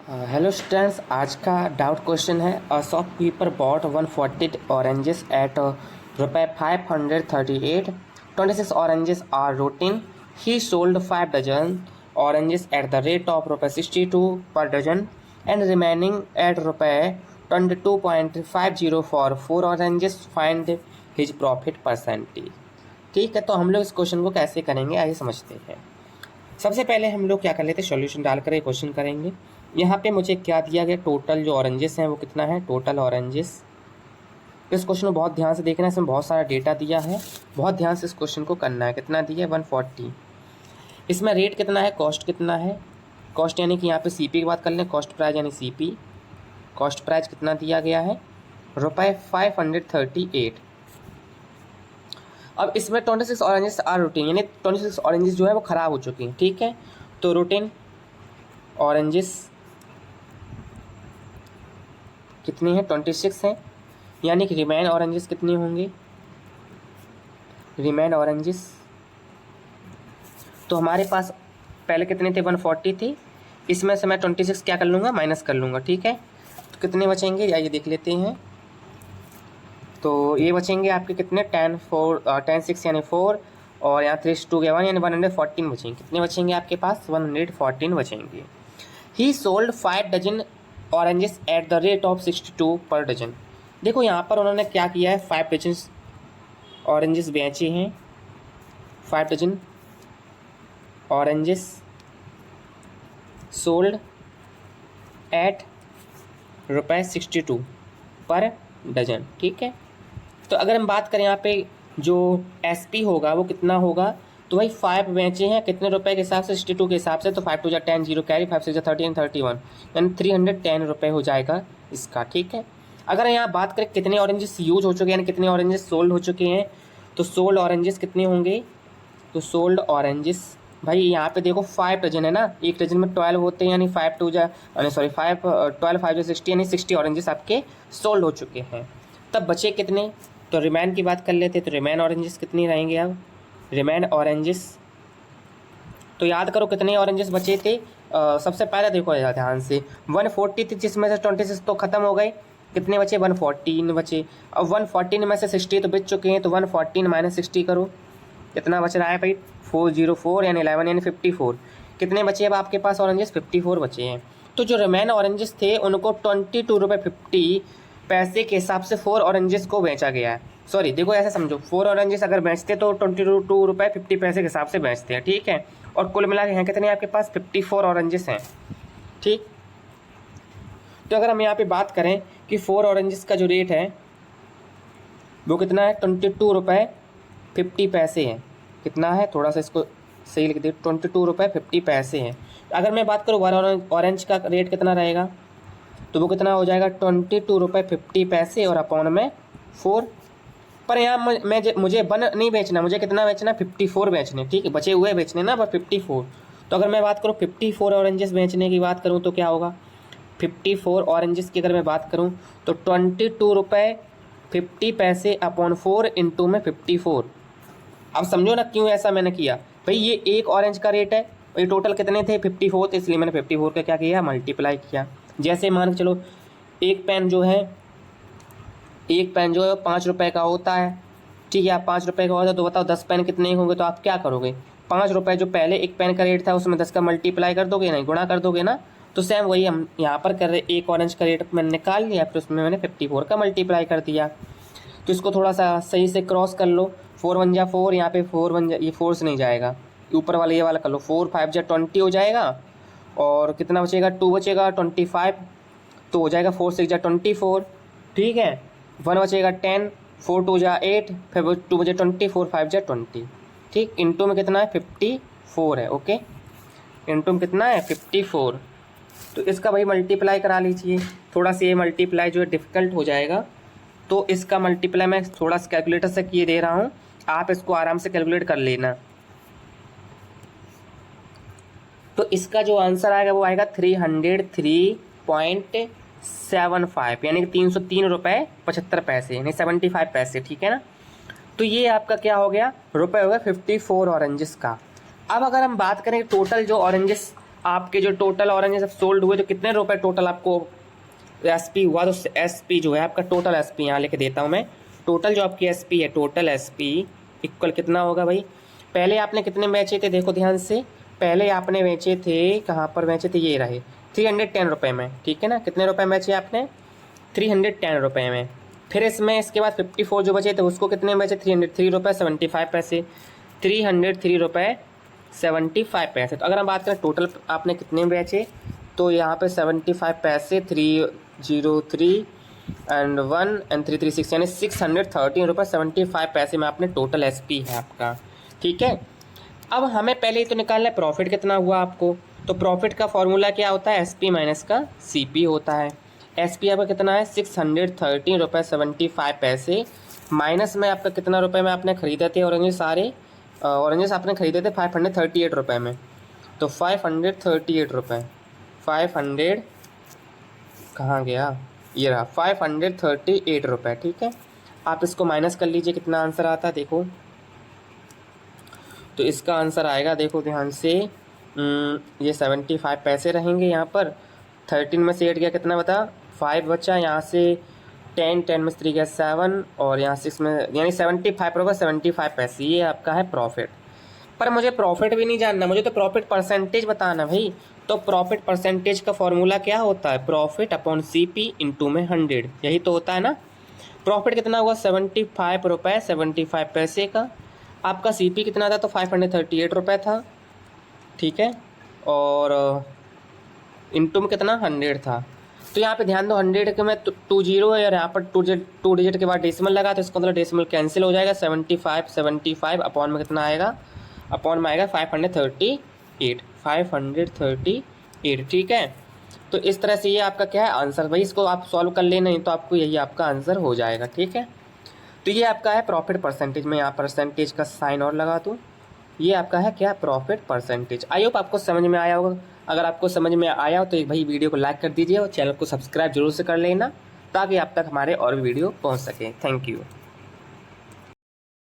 Hello students, आज का doubt question है a shopkeeper bought 140 oranges at रुपये 538. 26 oranges are rotten. He sold 5 dozen oranges at the rate of रुपये 62 per dozen and remaining at रुपये 22.50 for 4 oranges. Find his profit percentage. ठीक है, तो हम लोग इस क्वेश्चन को कैसे करेंगे आइए समझते हैं। सबसे पहले हम लोग क्या कर लेते हैं, सॉल्यूशन डालकर ये क्वेश्चन करेंगे। यहाँ पे मुझे क्या दिया गया, टोटल जो ऑरेंजेस हैं वो कितना है, टोटल ऑरेंजेस। इस क्वेश्चन को बहुत ध्यान से देखना है, इसमें बहुत सारा डेटा दिया है, बहुत ध्यान से इस क्वेश्चन को करना है। कितना दिया है 140। इसमें रेट कितना है, कॉस्ट कितना है, कॉस्ट यानी कि यहाँ पे सीपी की बात कर लें, कॉस्ट प्राइस यानी सीपी। कॉस्ट प्राइस कितना दिया गया है, रुपये 538। अब इसमें 26 ऑरेंजेस आर रूटीन, यानी 26 ऑरेंजेस जो है वो ख़राब हो चुकी हैं। ठीक है, तो रूटीन ऑरेंजेस कितनी है, 26 हैं, यानी कि रिमेन ऑरेंजेस कितनी होंगी, रिमेन ऑरेंजेस तो हमारे पास पहले कितने थे, 140 थी। इसमें से मैं 26 क्या कर लूँगा, माइनस कर लूँगा। ठीक है, तो कितने बचेंगे आइए देख लेते हैं। तो ये बचेंगे आपके कितने, 10 6 यानी 4 और यहाँ 3 2 गया 1 यानी 114 बचेंगे। कितने बचेंगे आपके पास, 114 बचेंगे। He sold 5 dozen oranges at the rate of 62 per dozen. देखो यहाँ पर उन्होंने क्या किया है, 5 डजन ऑरेंजेस बेचे हैं, 5 डजन ऑरेंजेस सोल्ड एट रुपये 62 पर डजन। ठीक है, तो अगर हम बात करें यहाँ पे जो एसपी होगा वो कितना होगा, तो भाई 5 बेचे हैं कितने रुपए के हिसाब से, 62 के हिसाब से, तो 5 2 जा 10 जीरो कैरी, 5 6 जा 13 31 यानी 310 रुपये हो जाएगा इसका। ठीक है, अगर यहाँ बात करें कितने ऑरेंजेस यूज हो चुके हैं यानी कितने ऑरेंजेस सोल्ड हो चुके हैं, तो सोल्ड ऑरेंजेस कितने होंगे, तो सोल्ड ऑरेंजेस भाई यहाँ पे देखो 5 डजन है ना, एक डजन में 12 होते हैं, यानी 5 2 जा 12 5 जा 60 यानी 60 ऑरेंजेस आपके सोल्ड हो चुके हैं। तब बचे कितने, तो रिमेन की बात कर लेते हैं, तो रिमेन ऑरेंजेस कितनी रहेंगे, अब रिमेन ऑरेंजेस तो याद करो कितने ऑरेंजेस बचे थे। सबसे पहले देखो ध्यान से 140 थी, जिसमें से 26 तो ख़त्म हो गए, कितने बचे 114 बचे। अब 114 में से 60 तो बच चुके हैं, तो 114 माइनस 60 करो, कितना बच रहा है भाई 404 यानी 11 यानी 54। कितने बचे अब आपके पास ऑरेंजेस, 54 बचे हैं। तो जो रिमेन ऑरेंजेस थे उनको 22 रुपये 50 पैसे के हिसाब से 4 ऑरेंजेस को बेचा गया है। सॉरी देखो ऐसा समझो, 4 ऑरेंजेस अगर बेचते तो 22 रुपये 50 पैसे के हिसाब से बेचते हैं। ठीक है, और कुल मिला के हैं कितने आपके पास, 54 ऑरेंजेस हैं। ठीक, तो अगर हम यहाँ पे बात करें कि 4 ऑरेंजेस का जो रेट है वो कितना है, 22 रुपये 50 पैसे हैं। कितना है, थोड़ा सा इसको सही लिख दे, 22 रुपये 50 पैसे हैं। अगर मैं बात करूँ ऑरेंज का रेट कितना रहेगा, तो वो कितना हो जाएगा 22 रुपये 50 पैसे और अपॉन में 4। पर यहाँ मुझे 1 नहीं बेचना, मुझे कितना बेचना, 54 बेचने। ठीक है, बचे हुए बेचने ना, पर 54। तो अगर मैं बात करूँ 54 ऑरेंजेस बेचने की बात करूँ तो क्या होगा, 54 ऑरेंजेस की अगर मैं बात करूँ तो 22 रुपये 50 पैसे अपॉन 4 इंटू में 54। अब समझो ना क्यों ऐसा मैंने किया, भाई ये एक ऑरेंज का रेट है, ये टोटल कितने थे 54, तो इसलिए मैंने 54 का क्या किया, मल्टीप्लाई किया। जैसे मान के चलो एक पेन जो है 5 रुपये का होता है। ठीक है, आप 5 रुपये का होता है, तो बताओ 10 पेन कितने होंगे, तो आप क्या करोगे, 5 रुपये जो पहले एक पेन का रेट था उसमें 10 का मल्टीप्लाई कर दोगे, नहीं गुणा कर दोगे ना। तो सेम वही हम यहाँ पर कर रहे, एक ऑरेंज का रेट मैंने निकाल लिया, फिर उसमें मैंने 54 का मल्टीप्लाई कर दिया। तो इसको थोड़ा सा सही से क्रॉस कर लो, 4 1 जा 4, यहाँ पे 4 1 जा, ये 4 से नहीं जाएगा, ऊपर वाला ये वाला कर लो, 4 5 जा 20 हो जाएगा, और कितना बचेगा 2 बचेगा 25, तो हो जाएगा 4 6 जा 24। ठीक है, 1 बचेगा 10, 4 2 जा 8, फिर 2 बचे 20, 4 5 जा 20। ठीक, इंटू में कितना है 54 है। ओके, इंटू में कितना है 54, तो इसका भाई मल्टीप्लाई करा लीजिए। थोड़ा सा ये मल्टीप्लाई जो है डिफ़िकल्ट हो जाएगा, तो इसका मल्टीप्लाई मैं थोड़ा सा कैलकुलेटर से किए दे रहा हूँ, आप इसको आराम से कैलकुलेट कर लेना। तो इसका जो आंसर आएगा वो आएगा 303.75 यानी कि 303 रुपये 75 पैसे यानी 75 पैसे। ठीक है ना, तो ये आपका क्या हो गया, रुपये हो गया 54 ऑरेंजेस का। अब अगर हम बात करें टोटल जो ऑरेंजेस आपके जो टोटल ऑरेंज सब सोल्ड हुए तो कितने रुपए टोटल आपको एसपी हुआ, तो एसपी जो है आपका टोटल एसपी यहाँ लेके देता हूँ मैं। टोटल जो आपकी एसपी है, टोटल एसपी इक्वल कितना होगा भाई। पहले आपने कितने बेचे थे, देखो ध्यान से, पहले आपने बेचे थे, कहाँ पर बेचे थे, ये रहे 310 रुपये में, ठीक है ना। कितने रुपए बेचे आपने, 310 रुपये में। फिर इसमें इसके बाद 54 जो बचे थे उसको कितने बेचे, 303 रुपये 75 पैसे, 303 रुपये 75 पैसे। तो अगर हम बात करें टोटल आपने कितने बेचे, तो यहाँ पे 75 पैसे, 303 एंड 1 एंड 336 यानी 613 रुपये 75 पैसे में आपने टोटल एसपी है आपका, ठीक है। अब हमें पहले ही तो निकालना है प्रॉफिट कितना हुआ आपको। तो प्रॉफिट का फॉर्मूला क्या होता है, एसपी माइनस का सीपी होता है। एसपी आपका कितना है, 613 रुपये 75 पैसे, माइनस में आपका कितना रुपए में आपने खरीदे थे ऑरेंजेस, सारे ऑरेंजेस आपने खरीदे थे 538 रुपये में। तो 538 रुपये, 500 कहाँ गया, ये रहा 538 रुपये, ठीक है। आप इसको माइनस कर लीजिए, कितना आंसर आता है देखो। तो इसका आंसर आएगा, देखो ध्यान से, ये 75 पैसे रहेंगे यहाँ पर। 13 में से 8 गया, कितना बता, 5 बचा, यहाँ से 10 में से 3 गया 7, और यहाँ 6 में, यानी 75 रुपये 75 पैसे, ये आपका है प्रॉफिट। पर मुझे प्रॉफिट भी नहीं जानना, मुझे तो प्रॉफिट परसेंटेज बताना भाई। तो प्रॉफिट परसेंटेज का फॉर्मूला क्या होता है, प्रॉफिट अपॉन सीपी इंटू में 100, यही तो होता है ना। प्रॉफिट कितना हुआ, 75 रुपये 75 पैसे का। आपका सीपी कितना था, तो 538 रुपये था, ठीक है। और इंटू में कितना, 100 था। तो यहाँ पे ध्यान दो, 100 के में 2 जीरो है, और यहाँ पर 2 डिजिट के बाद डेसिमल लगा, तो इसका मतलब डेसिमल कैंसिल हो जाएगा। 75 अपॉन में कितना आएगा, अपॉन में आएगा 538, ठीक है। तो इस तरह से ये आपका क्या है आंसर भाई, इसको आप सॉल्व कर लेना, नहीं तो आपको यही आपका आंसर हो जाएगा, ठीक है। तो ये आपका है प्रॉफिट परसेंटेज। मैं यहाँ परसेंटेज का साइन और लगा दूँ, ये आपका है क्या, प्रॉफिट परसेंटेज। आई होप आपको समझ में आया होगा। अगर आपको समझ में आया हो तो एक भाई वीडियो को लाइक कर दीजिए और चैनल को सब्सक्राइब जरूर से कर लेना, ताकि आप तक हमारे और भी वीडियो पहुँच सके। Thank you.